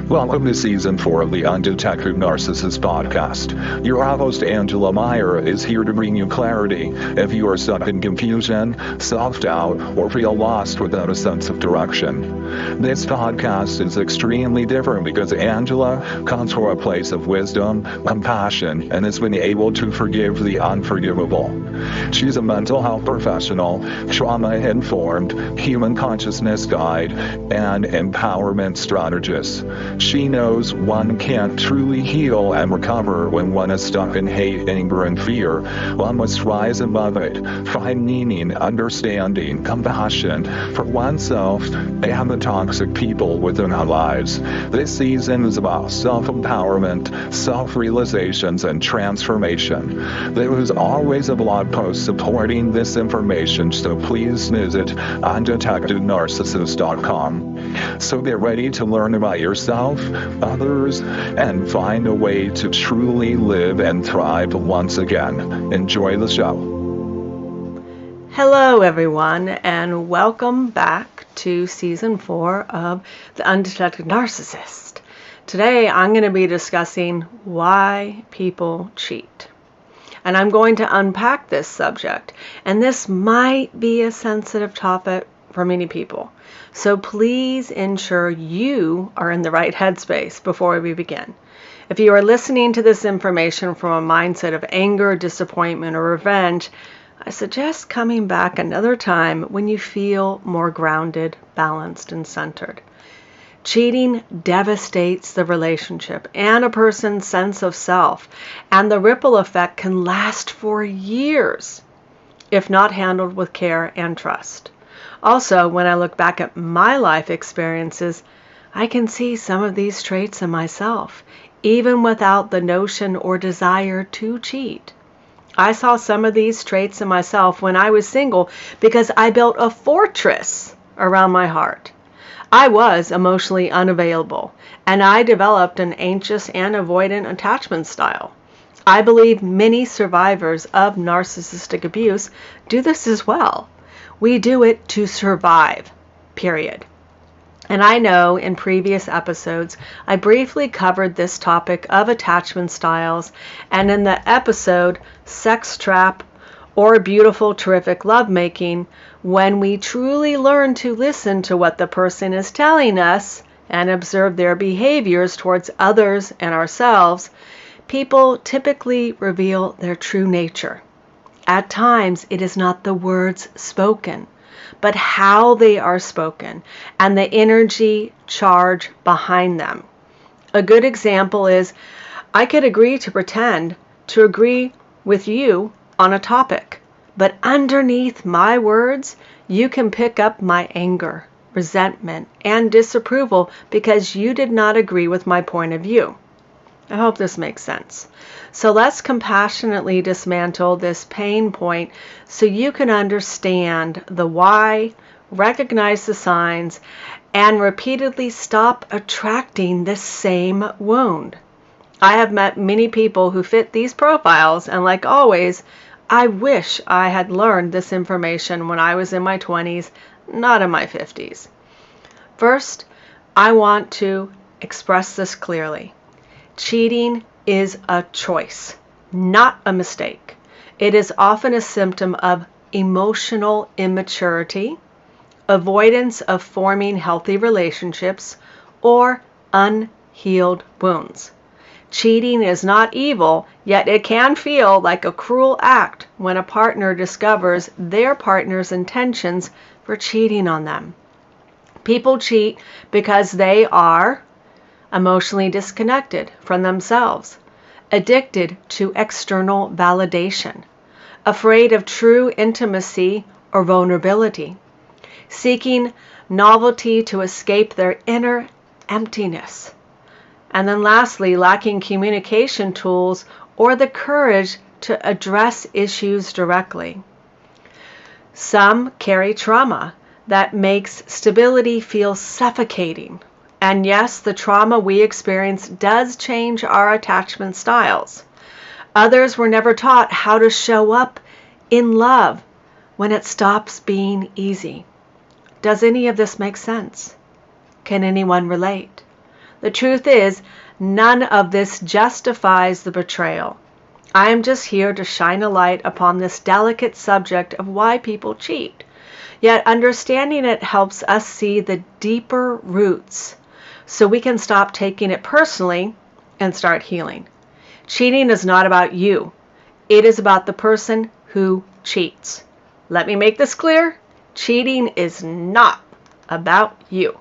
Welcome to Season 4 of the Undetected Narcissist Podcast. Your host, Angela Meyer, is here to bring you clarity if you are stuck in confusion, self-doubt, or feel lost without a sense of direction. This podcast is extremely different because Angela comes from a place of wisdom, compassion, and has been able to forgive the unforgivable. She's a mental health professional, trauma-informed, human consciousness guide, and empowerment strategist. She knows one can't truly heal and recover when one is stuck in hate, anger, and fear. One must rise above it, find meaning, understanding, compassion for oneself and the toxic people within our lives. This season is about self-empowerment, self-realizations, and transformation. There is always a blog post supporting this information, so please visit undetectednarcissist.com. So get ready to learn about yourself, others, and find a way to truly live and thrive once again. Enjoy the show. Hello everyone, and welcome back to Season 4 of The Undetected Narcissist. Today I'm going to be discussing why people cheat. And I'm going to unpack this subject, and this might be a sensitive topic for many people. So please ensure you are in the right headspace before we begin. If you are listening to this information from a mindset of anger, disappointment, or revenge, I suggest coming back another time when you feel more grounded, balanced, and centered. Cheating devastates the relationship and a person's sense of self, and the ripple effect can last for years if not handled with care and trust. Also, when I look back at my life experiences, I can see some of these traits in myself, even without the notion or desire to cheat. I saw some of these traits in myself when I was single because I built a fortress around my heart. I was emotionally unavailable, and I developed an anxious and avoidant attachment style. I believe many survivors of narcissistic abuse do this as well. We do it to survive, period. And I know in previous episodes, I briefly covered this topic of attachment styles, and in the episode, Sex Trap or Beautiful Terrific Lovemaking, when we truly learn to listen to what the person is telling us and observe their behaviors towards others and ourselves, people typically reveal their true nature. At times, it is not the words spoken, but how they are spoken and the energy charge behind them. A good example is, I could agree to pretend to agree with you on a topic, but underneath my words, you can pick up my anger, resentment, and disapproval because you did not agree with my point of view. I hope this makes sense. So let's compassionately dismantle this pain point so you can understand the why, recognize the signs, and repeatedly stop attracting the same wound. I have met many people who fit these profiles, and like always, I wish I had learned this information when I was in my 20s, not in my 50s. First, I want to express this clearly. Cheating is a choice, not a mistake. It is often a symptom of emotional immaturity, avoidance of forming healthy relationships, or unhealed wounds. Cheating is not evil, yet it can feel like a cruel act when a partner discovers their partner's intentions for cheating on them. People cheat because they are emotionally disconnected from themselves, addicted to external validation, afraid of true intimacy or vulnerability, seeking novelty to escape their inner emptiness, and then lastly, lacking communication tools or the courage to address issues directly. Some carry trauma that makes stability feel suffocating. And yes, the trauma we experience does change our attachment styles. Others were never taught how to show up in love when it stops being easy. Does any of this make sense? Can anyone relate? The truth is, none of this justifies the betrayal. I am just here to shine a light upon this delicate subject of why people cheat. Yet understanding it helps us see the deeper roots so we can stop taking it personally and start healing. Cheating is not about you. It is about the person who cheats. Let me make this clear. Cheating is not about you.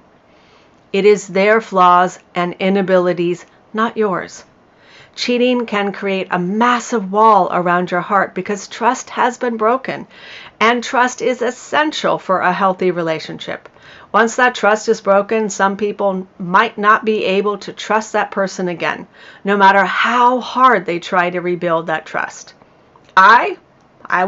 It is their flaws and inabilities, not yours. Cheating can create a massive wall around your heart because trust has been broken, and trust is essential for a healthy relationship. Once that trust is broken, some people might not be able to trust that person again, no matter how hard they try to rebuild that trust. I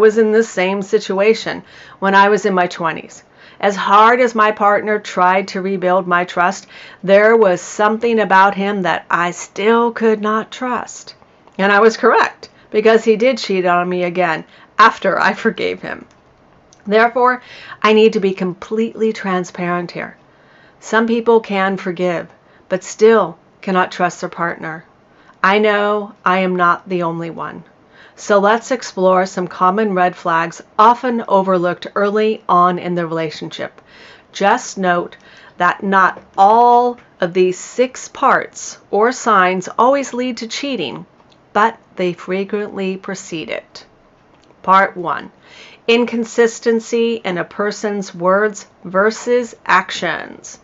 was in this same situation when I was in my 20s. As hard as my partner tried to rebuild my trust, there was something about him that I still could not trust. And I was correct, because he did cheat on me again after I forgave him. Therefore, I need to be completely transparent here. Some people can forgive, but still cannot trust their partner. I know I am not the only one. So let's explore some common red flags often overlooked early on in the relationship. Just note that not all of these 6 parts or signs always lead to cheating, but they frequently precede it. Part 1. Inconsistency in a person's words versus actions.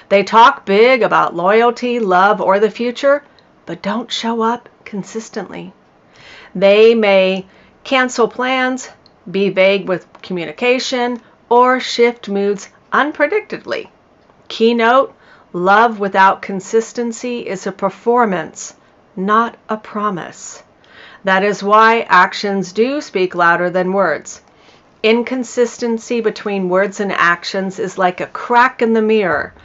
They talk big about loyalty, love, or the future, but don't show up consistently. They may cancel plans, be vague with communication, or shift moods unpredictably. Keynote: love without consistency is a performance, not a promise. That is why actions do speak louder than words. Inconsistency between words and actions is like a crack in the mirror,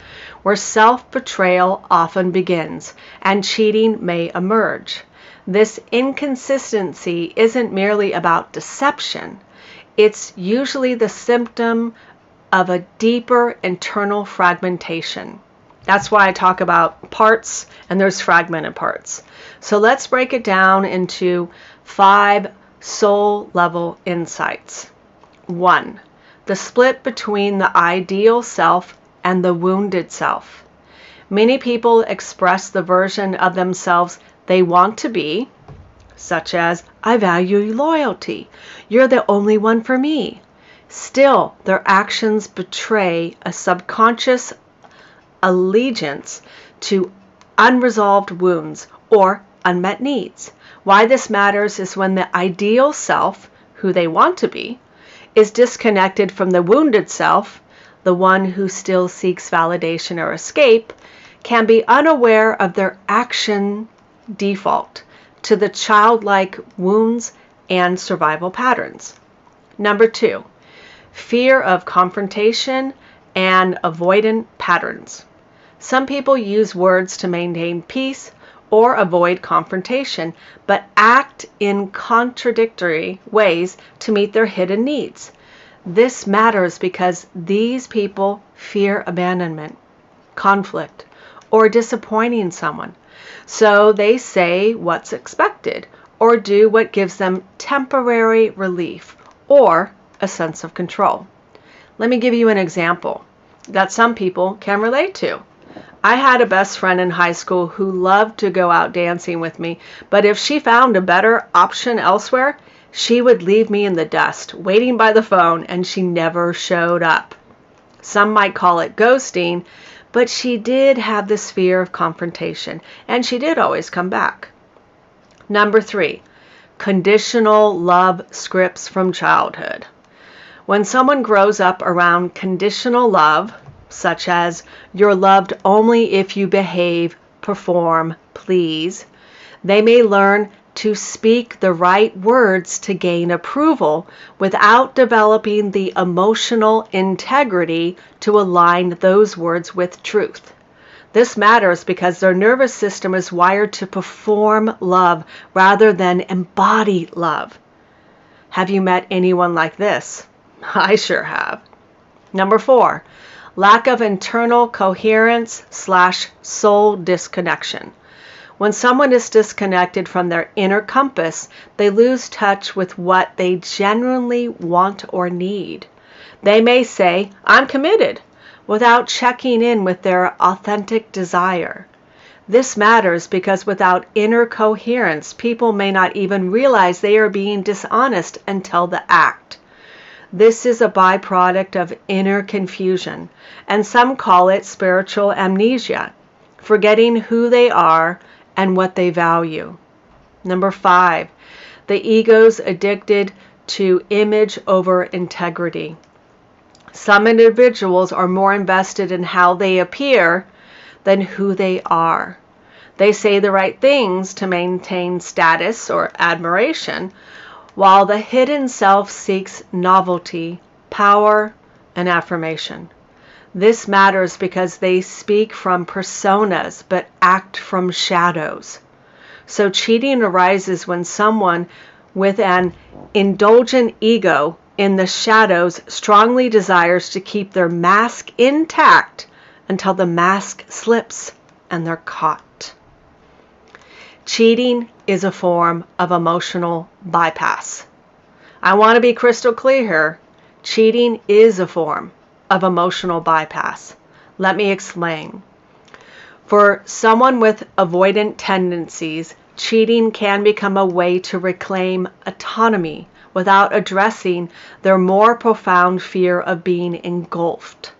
where self-betrayal often begins, and cheating may emerge. This inconsistency isn't merely about deception. It's usually the symptom of a deeper internal fragmentation. That's why I talk about parts, and there's fragmented parts. So let's break it down into 5 soul-level insights. 1. The split between the ideal self and the wounded self. Many people express the version of themselves they want to be, such as, I value loyalty, you're the only one for me. Still, their actions betray a subconscious allegiance to unresolved wounds or unmet needs. Why this matters is when the ideal self, who they want to be, is disconnected from the wounded self, the one who still seeks validation or escape, can be unaware of their action default to the childlike wounds and survival patterns. Number 2, fear of confrontation and avoidant patterns. Some people use words to maintain peace or avoid confrontation, but act in contradictory ways to meet their hidden needs. This matters because these people fear abandonment, conflict, or disappointing someone. So they say what's expected or do what gives them temporary relief or a sense of control. Let me give you an example that some people can relate to. I had a best friend in high school who loved to go out dancing with me, but if she found a better option elsewhere, she would leave me in the dust, waiting by the phone, and she never showed up. Some might call it ghosting, but she did have this fear of confrontation, and she did always come back. Number 3, conditional love scripts from childhood. When someone grows up around conditional love, such as you're loved only if you behave, perform, please, they may learn to speak the right words to gain approval without developing the emotional integrity to align those words with truth. This matters because their nervous system is wired to perform love rather than embody love. Have you met anyone like this? I sure have. Number 4, Lack of internal coherence / soul disconnection. When someone is disconnected from their inner compass, they lose touch with what they genuinely want or need. They may say, "I'm committed," without checking in with their authentic desire. This matters because without inner coherence, people may not even realize they are being dishonest until the act. This is a byproduct of inner confusion, and some call it spiritual amnesia, forgetting who they are and what they value. Number 5, the ego's addicted to image over integrity. Some individuals are more invested in how they appear than who they are. They say the right things to maintain status or admiration, while the hidden self seeks novelty, power, and affirmation. This matters because they speak from personas but act from shadows. So cheating arises when someone with an indulgent ego in the shadows strongly desires to keep their mask intact until the mask slips and they're caught. Cheating is a form of emotional bypass. I want to be crystal clear here. Cheating is a form of emotional bypass. Let me explain. For someone with avoidant tendencies, cheating can become a way to reclaim autonomy without addressing their more profound fear of being engulfed.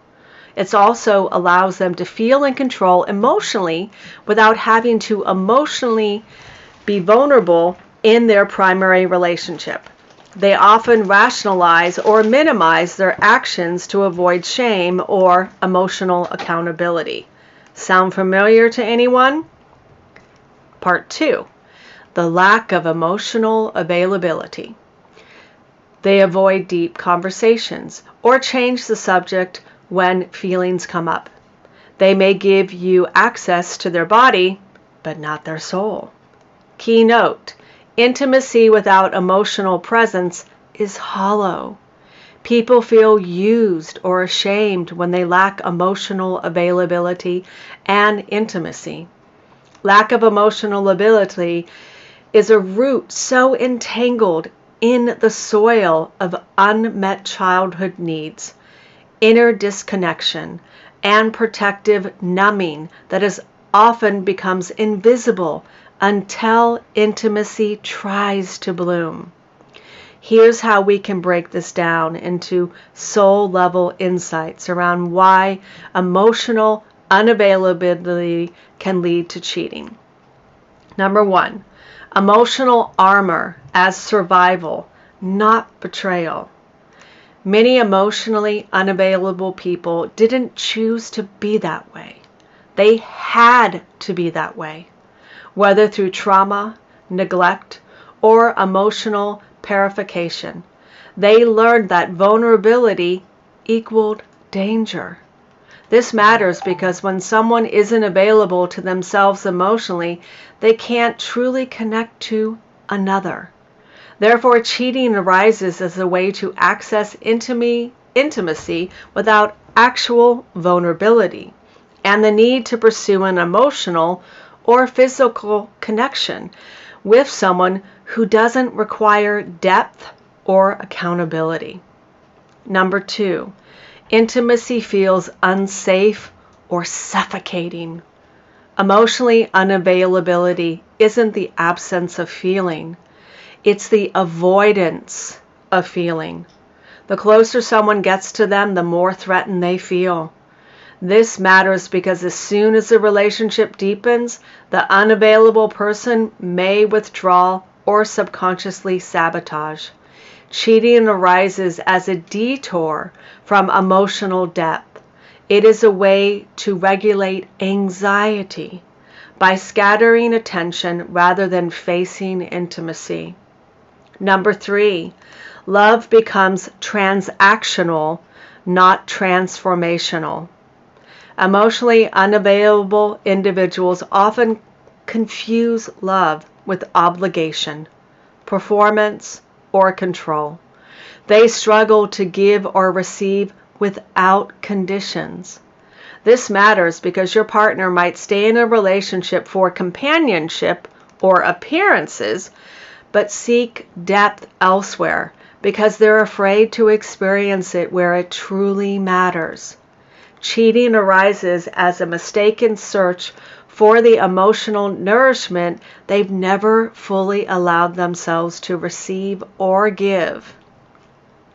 It also allows them to feel in control emotionally without having to emotionally be vulnerable in their primary relationship. They often rationalize or minimize their actions to avoid shame or emotional accountability. Sound familiar to anyone? Part 2, the lack of emotional availability. They avoid deep conversations or change the subject when feelings come up. They may give you access to their body, but not their soul. Key note: intimacy without emotional presence is hollow. People feel used or ashamed when they lack emotional availability and intimacy. Lack of emotional ability is a root so entangled in the soil of unmet childhood needs, inner disconnection, and protective numbing that often becomes invisible until intimacy tries to bloom. Here's how we can break this down into soul-level insights around why emotional unavailability can lead to cheating. Number 1, emotional armor as survival, not betrayal. Many emotionally unavailable people didn't choose to be that way. They had to be that way, whether through trauma, neglect, or emotional purification. They learned that vulnerability equaled danger. This matters because when someone isn't available to themselves emotionally, they can't truly connect to another. Therefore, cheating arises as a way to access intimacy without actual vulnerability, and the need to pursue an emotional or physical connection with someone who doesn't require depth or accountability. Number 2, intimacy feels unsafe or suffocating. Emotionally unavailability isn't the absence of feeling. It's the avoidance of feeling. The closer someone gets to them, the more threatened they feel. This matters because as soon as the relationship deepens, the unavailable person may withdraw or subconsciously sabotage. Cheating arises as a detour from emotional depth. It is a way to regulate anxiety by scattering attention rather than facing intimacy. Number 3, love becomes transactional, not transformational. Emotionally unavailable individuals often confuse love with obligation, performance, or control. They struggle to give or receive without conditions. This matters because your partner might stay in a relationship for companionship or appearances, but seek depth elsewhere because they're afraid to experience it where it truly matters. Cheating arises as a mistaken search for the emotional nourishment they've never fully allowed themselves to receive or give.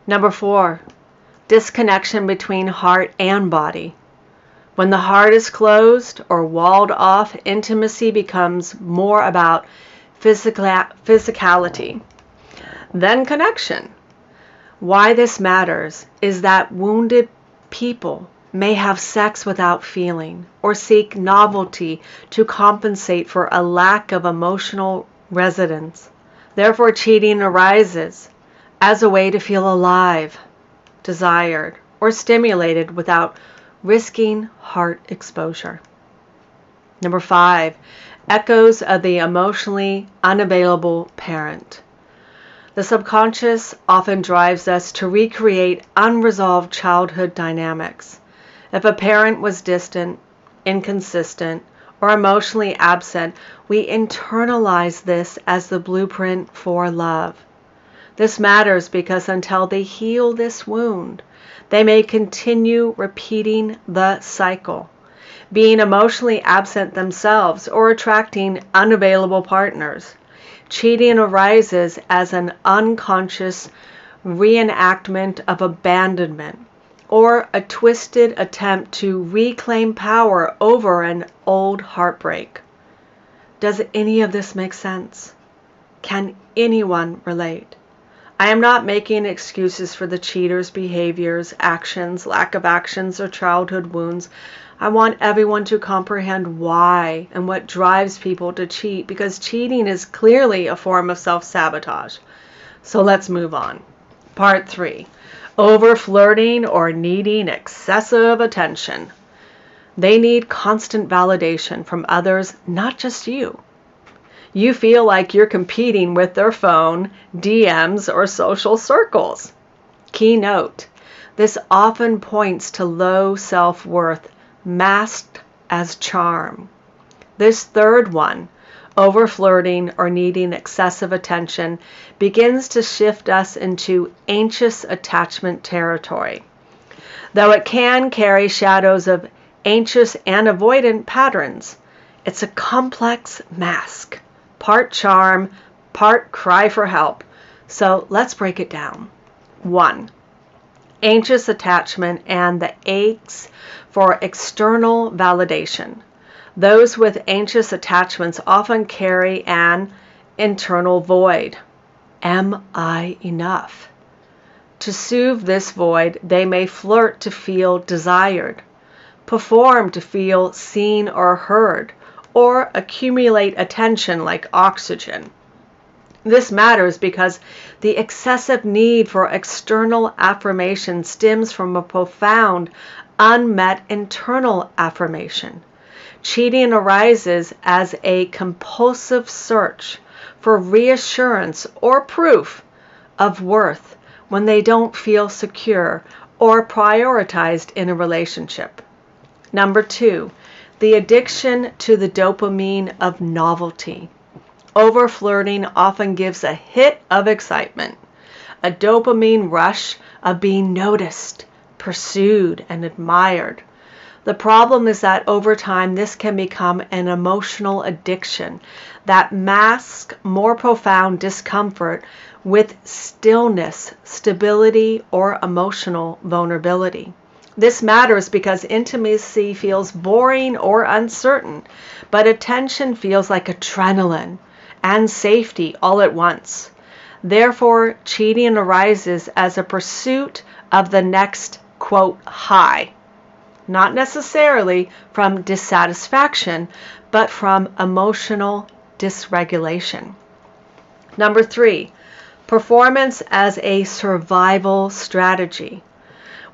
Number 4, disconnection between heart and body. When the heart is closed or walled off, intimacy becomes more about physicality than connection. Why this matters is that wounded people may have sex without feeling or seek novelty to compensate for a lack of emotional resonance. Therefore, cheating arises as a way to feel alive, desired, or stimulated without risking heart exposure. Number 5, echoes of the emotionally unavailable parent. The subconscious often drives us to recreate unresolved childhood dynamics. If a parent was distant, inconsistent, or emotionally absent, we internalize this as the blueprint for love. This matters because until they heal this wound, they may continue repeating the cycle, being emotionally absent themselves or attracting unavailable partners. Cheating arises as an unconscious reenactment of abandonment or a twisted attempt to reclaim power over an old heartbreak. Does any of this make sense? Can anyone relate? I am not making excuses for the cheater's behaviors, actions, lack of actions, or childhood wounds. I want everyone to comprehend why and what drives people to cheat, because cheating is clearly a form of self-sabotage. So let's move on. Part 3. Over-flirting or needing excessive attention. They need constant validation from others, not just you. You feel like you're competing with their phone, DMs, or social circles. Key note: this often points to low self-worth masked as charm. This third one, over-flirting or needing excessive attention, begins to shift us into anxious attachment territory. Though it can carry shadows of anxious and avoidant patterns, it's a complex mask. Part charm, part cry for help. So let's break it down. 1. Anxious attachment and the aches for external validation. Those with anxious attachments often carry an internal void. Am I enough? To soothe this void, they may flirt to feel desired, perform to feel seen or heard, or accumulate attention like oxygen. This matters because the excessive need for external affirmation stems from a profound, unmet internal affirmation. Cheating arises as a compulsive search for reassurance or proof of worth when they don't feel secure or prioritized in a relationship. Number 2. The addiction to the dopamine of novelty. Over-flirting often gives a hit of excitement, a dopamine rush of being noticed, pursued, and admired. The problem is that over time this can become an emotional addiction that masks more profound discomfort with stillness, stability, or emotional vulnerability. This matters because intimacy feels boring or uncertain, but attention feels like adrenaline and safety all at once. Therefore, cheating arises as a pursuit of the next, quote, high. Not necessarily from dissatisfaction, but from emotional dysregulation. Number 3, performance as a survival strategy.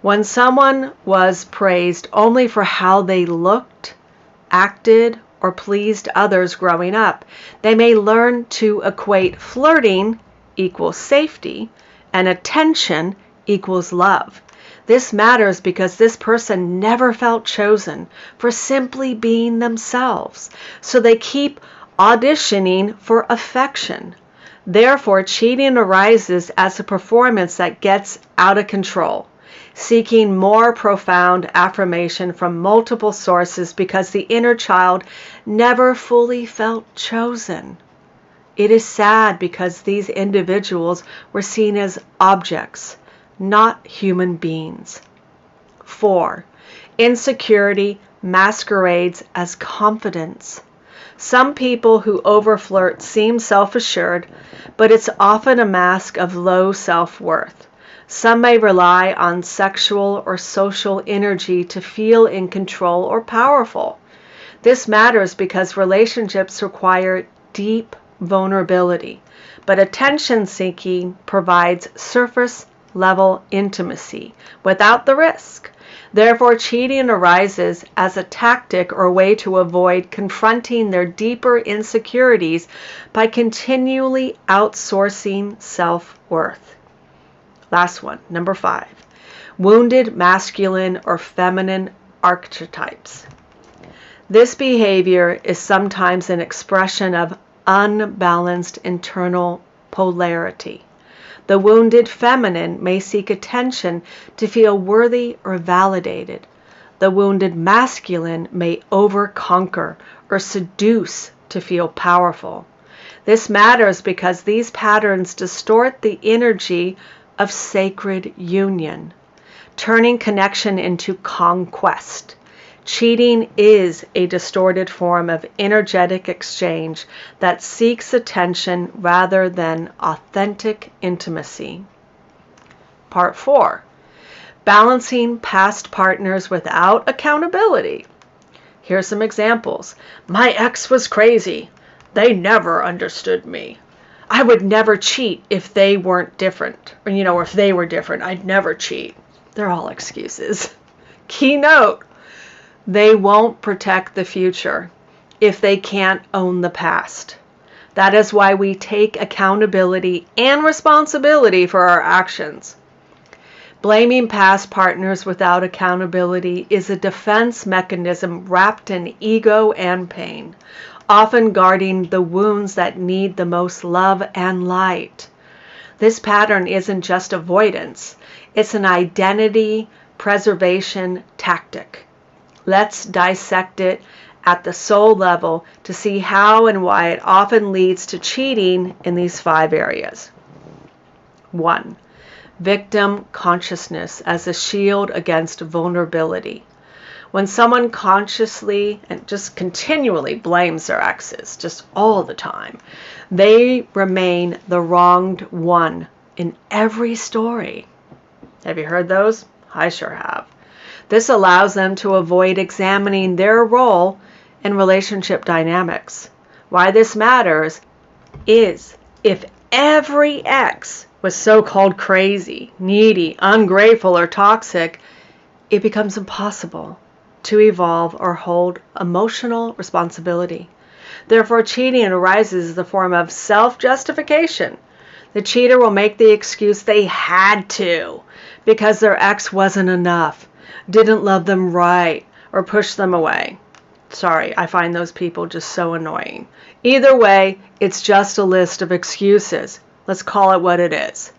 When someone was praised only for how they looked, acted, or pleased others growing up, they may learn to equate flirting equals safety and attention equals love. This matters because this person never felt chosen for simply being themselves, so they keep auditioning for affection. Therefore, cheating arises as a performance that gets out of control, seeking more profound affirmation from multiple sources because the inner child never fully felt chosen. It is sad because these individuals were seen as objects, not human beings. 4. Insecurity masquerades as confidence. Some people who overflirt seem self-assured, but it's often a mask of low self-worth. Some may rely on sexual or social energy to feel in control or powerful. This matters because relationships require deep vulnerability, but attention-seeking provides surface-level intimacy without the risk. Therefore, cheating arises as a tactic or way to avoid confronting their deeper insecurities by continually outsourcing self-worth. Last one, number 5. Wounded masculine or feminine archetypes. This behavior is sometimes an expression of unbalanced internal polarity. The wounded feminine may seek attention to feel worthy or validated. The wounded masculine may overconquer or seduce to feel powerful. This matters because these patterns distort the energy of sacred union, turning connection into conquest. Cheating is a distorted form of energetic exchange that seeks attention rather than authentic intimacy. Part 4. Balancing past partners without accountability. Here's some examples. My ex was crazy. They never understood me. I would never cheat if they weren't different. Or if they were different, I'd never cheat. They're all excuses. Key note. They won't protect the future if they can't own the past. That is why we take accountability and responsibility for our actions. Blaming past partners without accountability is a defense mechanism wrapped in ego and pain, often guarding the wounds that need the most love and light. This pattern isn't just avoidance, it's an identity preservation tactic. Let's dissect it at the soul level to see how and why it often leads to cheating in these 5 areas. 1. Victim consciousness as a shield against vulnerability. When someone consciously and just continually blames their exes, just all the time, they remain the wronged one in every story. Have you heard those? I sure have. This allows them to avoid examining their role in relationship dynamics. Why this matters is if every ex was so-called crazy, needy, ungrateful, or toxic, it becomes impossible to evolve or hold emotional responsibility. Therefore, cheating arises as a form of self-justification. The cheater will make the excuse they had to because their ex wasn't enough, didn't love them right, or pushed them away. Sorry, I find those people just so annoying. Either way, it's just a list of excuses. Let's call it what it is.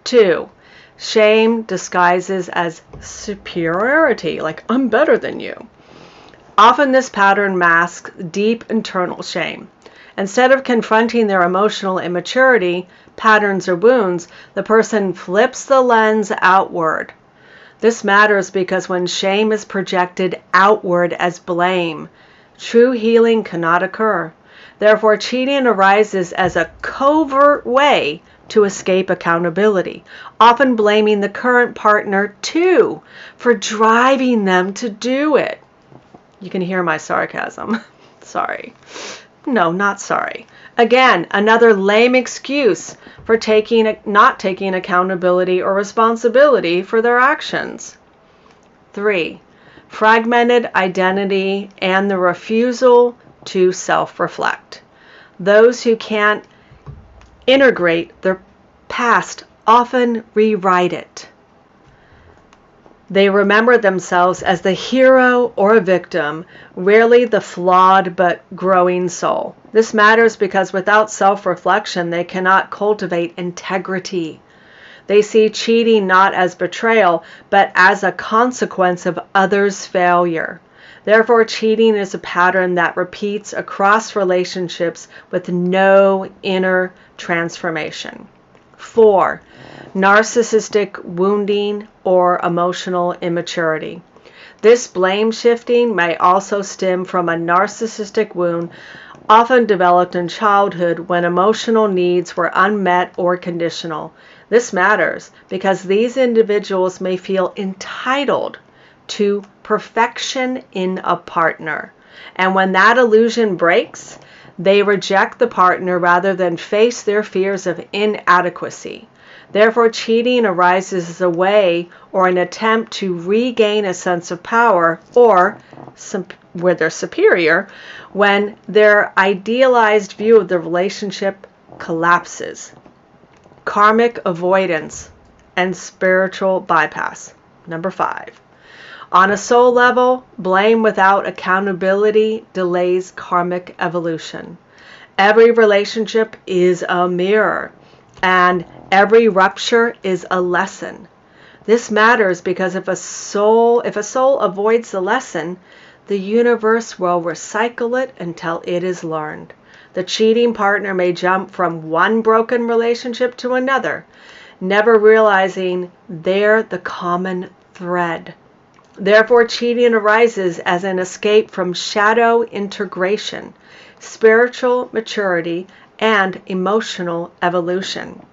2. Shame disguises as superiority, like I'm better than you. Often this pattern masks deep internal shame. Instead of confronting their emotional immaturity, patterns, or wounds, the person flips the lens outward. This matters because when shame is projected outward as blame, true healing cannot occur. Therefore, cheating arises as a covert way to escape accountability, often blaming the current partner too for driving them to do it. You can hear my sarcasm. Sorry. No, not sorry. Again, another lame excuse for not taking accountability or responsibility for their actions. 3. Fragmented identity and the refusal to self-reflect. Those who can't integrate their past often rewrite it. They remember themselves as the hero or a victim, rarely the flawed but growing soul. This matters because without self-reflection, they cannot cultivate integrity. They see cheating not as betrayal, but as a consequence of others' failure. Therefore, cheating is a pattern that repeats across relationships with no inner transformation. 4. Narcissistic wounding or emotional immaturity. This blame shifting may also stem from a narcissistic wound often developed in childhood when emotional needs were unmet or conditional. This matters because these individuals may feel entitled to perfection in a partner. And when that illusion breaks, they reject the partner rather than face their fears of inadequacy. Therefore, cheating arises as a way or an attempt to regain a sense of power or where they're superior when their idealized view of the relationship collapses. Karmic avoidance and spiritual bypass. Number 5. On a soul level, blame without accountability delays karmic evolution. Every relationship is a mirror, and every rupture is a lesson. This matters because if a soul avoids the lesson, the universe will recycle it until it is learned. The cheating partner may jump from one broken relationship to another, never realizing they're the common thread. Therefore, cheating arises as an escape from shadow integration, spiritual maturity, and emotional evolution.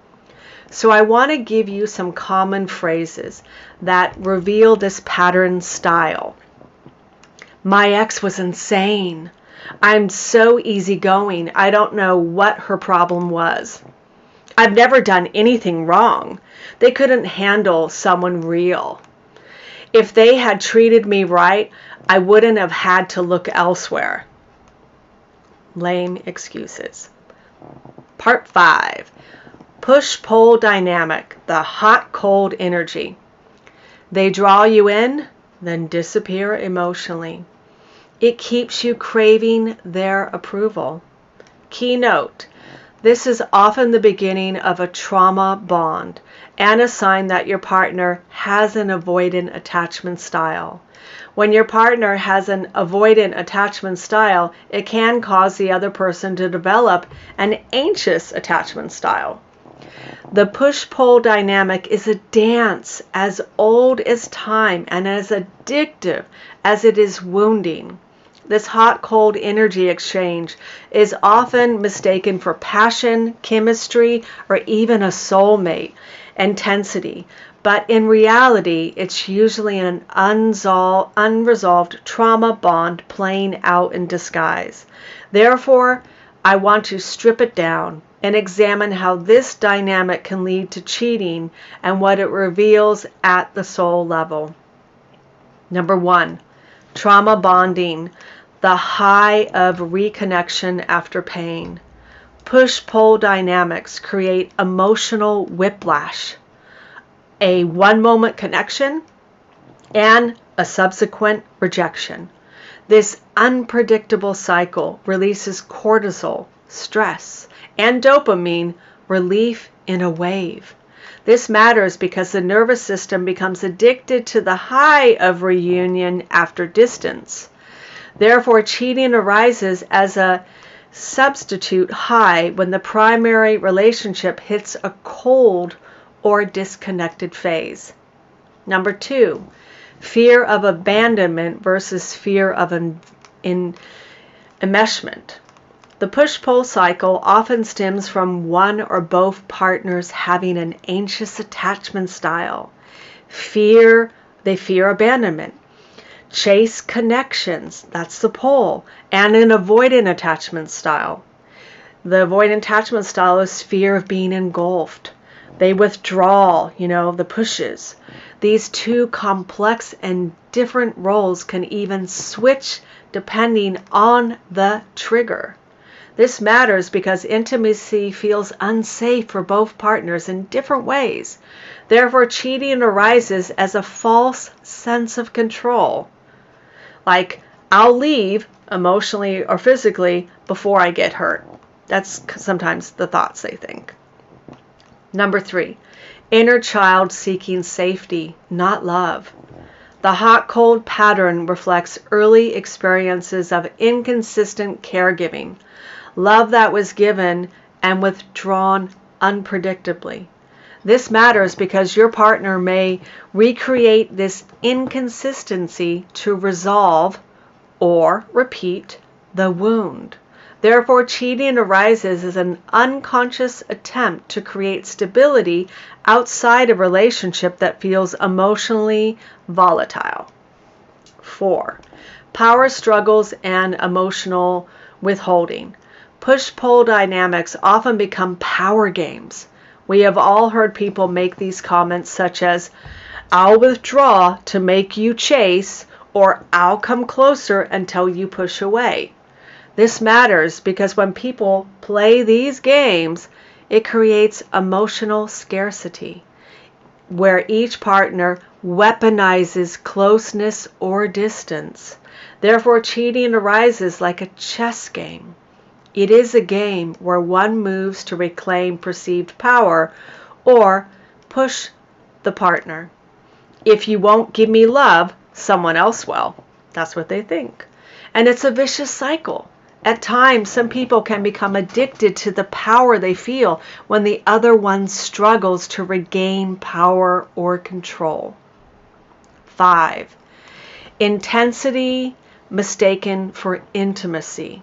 So I want to give you some common phrases that reveal this pattern style. My ex was insane. I'm so easygoing. I don't know what her problem was. I've never done anything wrong. They couldn't handle someone real. If they had treated me right, I wouldn't have had to look elsewhere. Lame excuses. Part 5. Push-pull dynamic, the hot-cold energy. They draw you in, then disappear emotionally. It keeps you craving their approval. Keynote: this is often the beginning of a trauma bond and a sign that your partner has an avoidant attachment style. When your partner has an avoidant attachment style, it can cause the other person to develop an anxious attachment style. The push-pull dynamic is a dance as old as time and as addictive as it is wounding. This hot-cold energy exchange is often mistaken for passion, chemistry, or even a soulmate intensity, but in reality, it's usually an unresolved trauma bond playing out in disguise. Therefore, I want to strip it down and examine how this dynamic can lead to cheating and what it reveals at the soul level. Number 1, trauma bonding, the high of reconnection after pain. Push-pull dynamics create emotional whiplash, a one-moment connection, and a subsequent rejection. This unpredictable cycle releases cortisol, stress, and dopamine, relief in a wave. This matters because the nervous system becomes addicted to the high of reunion after distance. Therefore, cheating arises as a substitute high when the primary relationship hits a cold or disconnected phase. Number 2, fear of abandonment versus fear of enmeshment. The push-pull cycle often stems from one or both partners having an anxious attachment style. They fear abandonment. Chase connections, that's the pull, and an avoidant attachment style. The avoidant attachment style is fear of being engulfed. They withdraw, the pushes. These two complex and different roles can even switch depending on the trigger. This matters because intimacy feels unsafe for both partners in different ways. Therefore, cheating arises as a false sense of control. Like, I'll leave emotionally or physically before I get hurt. That's sometimes the thoughts they think. Number 3, inner child seeking safety, not love. The hot-cold pattern reflects early experiences of inconsistent caregiving, love that was given and withdrawn unpredictably. This matters because your partner may recreate this inconsistency to resolve or repeat the wound. Therefore, cheating arises as an unconscious attempt to create stability outside a relationship that feels emotionally volatile. 4, power struggles and emotional withholding. Push-pull dynamics often become power games. We have all heard people make these comments such as, I'll withdraw to make you chase, or I'll come closer until you push away. This matters because when people play these games, it creates emotional scarcity, where each partner weaponizes closeness or distance. Therefore, cheating arises like a chess game. It is a game where one moves to reclaim perceived power or push the partner. If you won't give me love, someone else will. That's what they think. And it's a vicious cycle. At times, some people can become addicted to the power they feel when the other one struggles to regain power or control. 5, intensity mistaken for intimacy.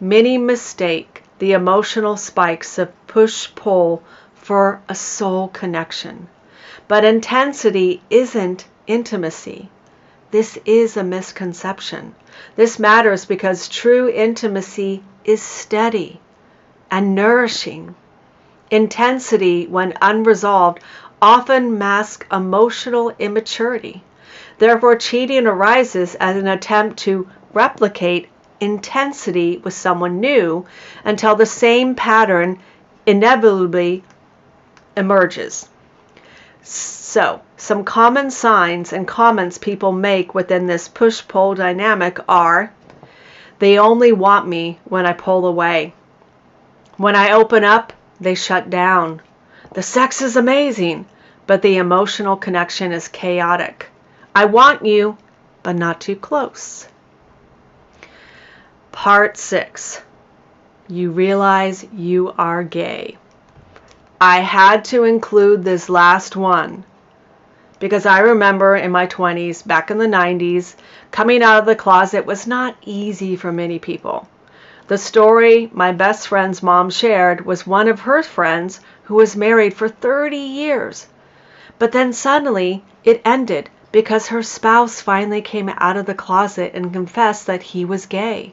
Many mistake the emotional spikes of push-pull for a soul connection. But intensity isn't intimacy. This is a misconception. This matters because true intimacy is steady and nourishing. Intensity, when unresolved, often masks emotional immaturity. Therefore, cheating arises as an attempt to replicate intensity with someone new until the same pattern inevitably emerges. So, some common signs and comments people make within this push-pull dynamic are, they only want me when I pull away. When I open up, they shut down. The sex is amazing, but the emotional connection is chaotic. I want you, but not too close. Part 6. You realize you are gay. I had to include this last one because I remember in my 20s, back in the 90s, coming out of the closet was not easy for many people. The story my best friend's mom shared was one of her friends who was married for 30 years. But then suddenly it ended because her spouse finally came out of the closet and confessed that he was gay.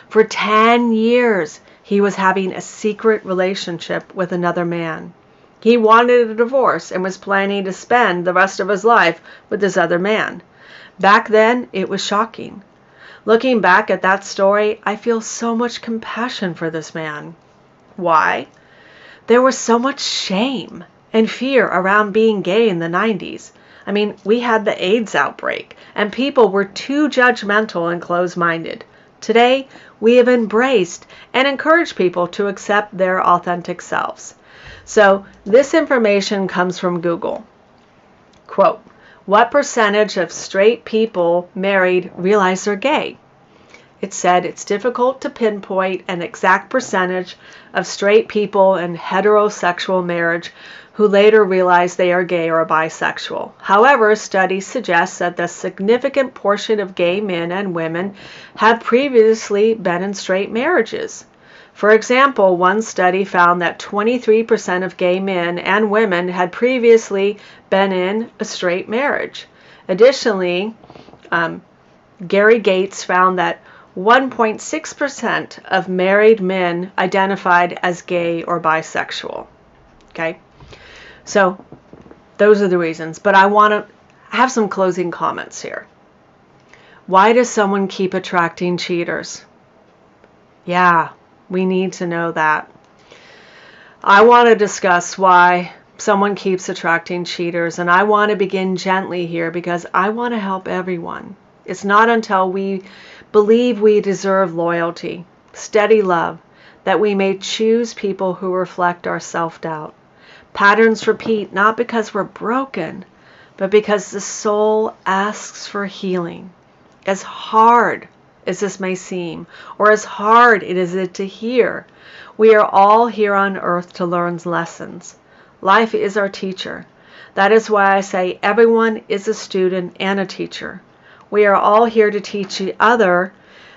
For 10 years, he was having a secret relationship with another man. He wanted a divorce and was planning to spend the rest of his life with this other man. Back then, it was shocking. Looking back at that story, I feel so much compassion for this man. Why? There was so much shame and fear around being gay in the 90s. I mean, we had the AIDS outbreak, and people were too judgmental and closed-minded. Today, we have embraced and encouraged people to accept their authentic selves. So, this information comes from Google. Quote, what percentage of straight people married realize they're gay? It said it's difficult to pinpoint an exact percentage of straight people in heterosexual marriage who later realize they are gay or bisexual. However, studies suggest that the significant portion of gay men and women have previously been in straight marriages. For example, one study found that 23% of gay men and women had previously been in a straight marriage. Additionally, Gary Gates found that 1.6% of married men identified as gay or bisexual. Okay? So, those are the reasons. But I want to have some closing comments here. Why does someone keep attracting cheaters? Yeah, We need to know that. I want to discuss why someone keeps attracting cheaters, and I want to begin gently here because I want to help everyone. It's not until we believe we deserve loyalty, steady love, that we may choose people who reflect our self-doubt. Patterns repeat not because we're broken, but because the soul asks for healing. As hard as this may seem, or as hard it is to hear, we are all here on earth to learn lessons. Life is our teacher. That is why I say everyone is a student and a teacher. We are all here to teach each other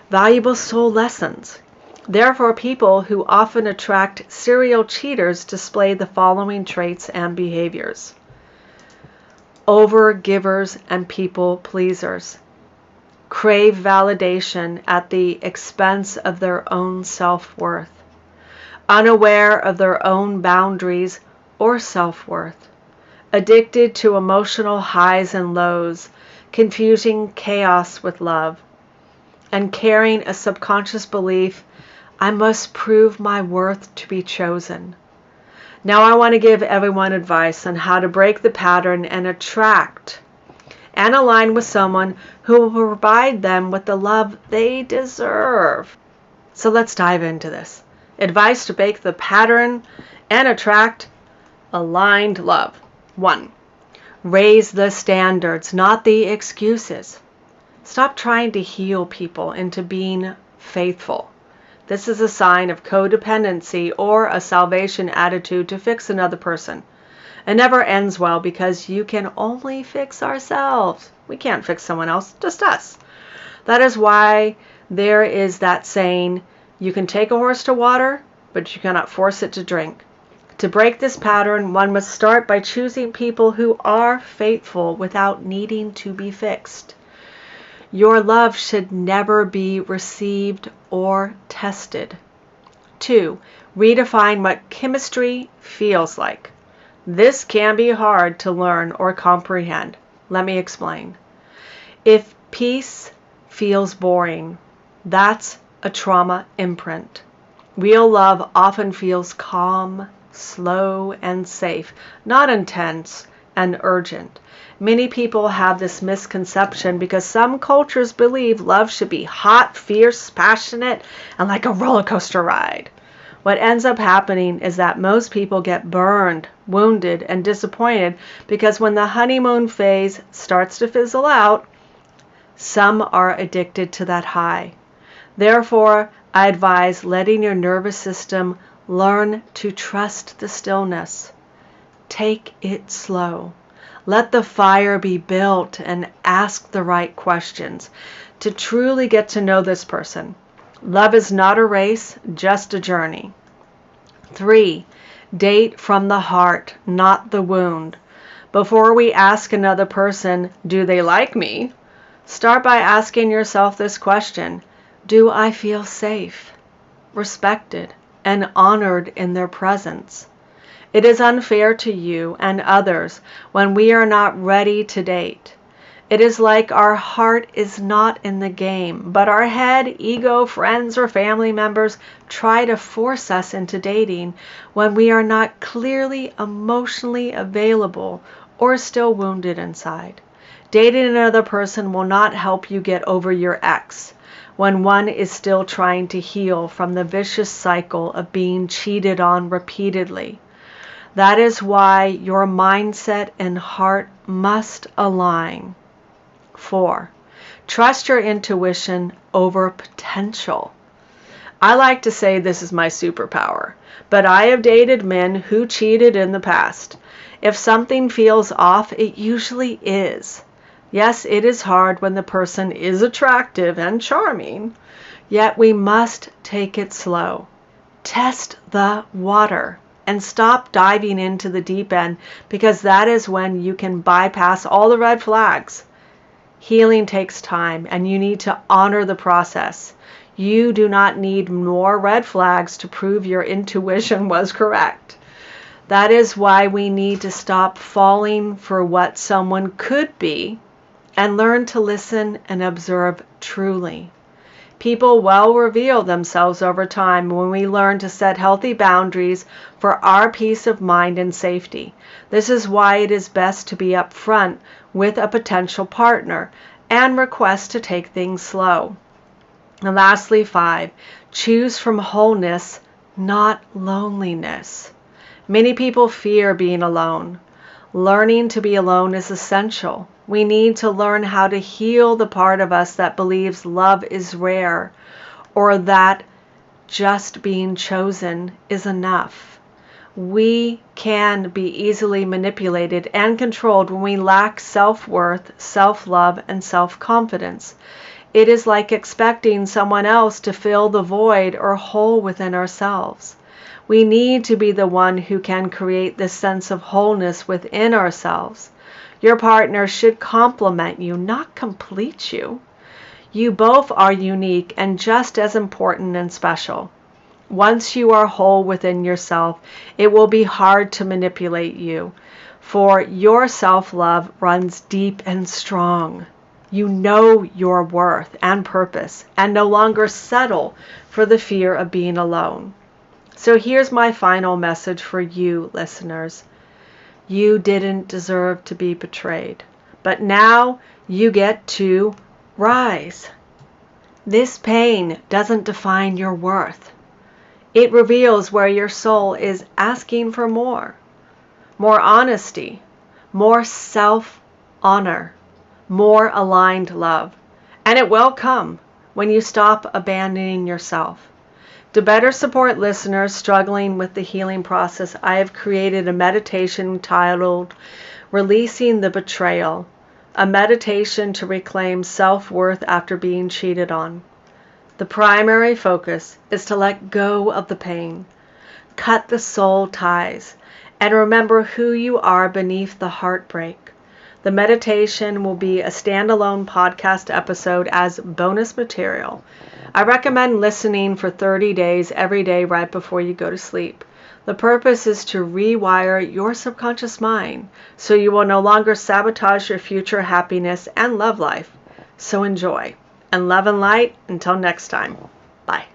valuable soul lessons. Therefore, people who often attract serial cheaters display the following traits and behaviors. Overgivers and people pleasers. Crave validation at the expense of their own self-worth. Unaware of their own boundaries or self-worth. Addicted to emotional highs and lows, confusing chaos with love, and carrying a subconscious belief, I must prove my worth to be chosen. Now I want to give everyone advice on how to break the pattern and attract and align with someone who will provide them with the love they deserve. So let's dive into this. Advice to break the pattern and attract aligned love. 1. Raise the standards, not the excuses. Stop trying to heal people into being faithful. This is a sign of codependency or a salvation attitude to fix another person. It never ends well because you can only fix ourselves. We can't fix someone else, just us. That is why there is that saying, you can take a horse to water, but you cannot force it to drink. To break this pattern, one must start by choosing people who are faithful without needing to be fixed. Your love should never be received or tested. 2. Redefine what chemistry feels like. This can be hard to learn or comprehend. Let me explain. If peace feels boring, that's a trauma imprint. Real love often feels calm, slow, and safe, not intense and urgent. Many people have this misconception because some cultures believe love should be hot, fierce, passionate, and like a roller coaster ride. What ends up happening is that most people get burned, wounded, and disappointed because when the honeymoon phase starts to fizzle out, some are addicted to that high. Therefore, I advise letting your nervous system learn to trust the stillness. Take it slow. Let the fire be built and ask the right questions to truly get to know this person. Love is not a race, just a journey. 3. Date from the heart, not the wound. Before we ask another person, do they like me? Start by asking yourself this question. Do I feel safe, respected, and honored in their presence? It is unfair to you and others when we are not ready to date. It is like our heart is not in the game, but our head, ego, friends, or family members try to force us into dating when we are not clearly emotionally available or still wounded inside. Dating another person will not help you get over your ex when one is still trying to heal from the vicious cycle of being cheated on repeatedly. That is why your mindset and heart must align. 4. Trust your intuition over potential. I like to say this is my superpower, but I have dated men who cheated in the past. If something feels off, it usually is. Yes, it is hard when the person is attractive and charming, yet we must take it slow. Test the water and stop diving into the deep end because that is when you can bypass all the red flags. Healing takes time and you need to honor the process. You do not need more red flags to prove your intuition was correct. That is why we need to stop falling for what someone could be and learn to listen and observe truly. People will reveal themselves over time when we learn to set healthy boundaries for our peace of mind and safety. This is why it is best to be upfront with a potential partner and request to take things slow. And lastly, 5, choose from wholeness, not loneliness. Many people fear being alone. Learning to be alone is essential. We need to learn how to heal the part of us that believes love is rare, or that just being chosen is enough. We can be easily manipulated and controlled when we lack self-worth, self-love, and self-confidence. It is like expecting someone else to fill the void or hole within ourselves. We need to be the one who can create this sense of wholeness within ourselves. Your partner should complement you, not complete you. You both are unique and just as important and special. Once you are whole within yourself, it will be hard to manipulate you, for your self-love runs deep and strong. You know your worth and purpose and no longer settle for the fear of being alone. So here's my final message for you, listeners. You didn't deserve to be betrayed, but now you get to rise. This pain doesn't define your worth. It reveals where your soul is asking for more honesty, more self-honor, more aligned love. And it will come when you stop abandoning yourself. To better support listeners struggling with the healing process, I have created a meditation titled Releasing the Betrayal, a meditation to reclaim self-worth after being cheated on. The primary focus is to let go of the pain, cut the soul ties, and remember who you are beneath the heartbreak. The meditation will be a standalone podcast episode as bonus material. I recommend listening for 30 days every day right before you go to sleep. The purpose is to rewire your subconscious mind so you will no longer sabotage your future happiness and love life. So enjoy. And love and light until next time. Bye.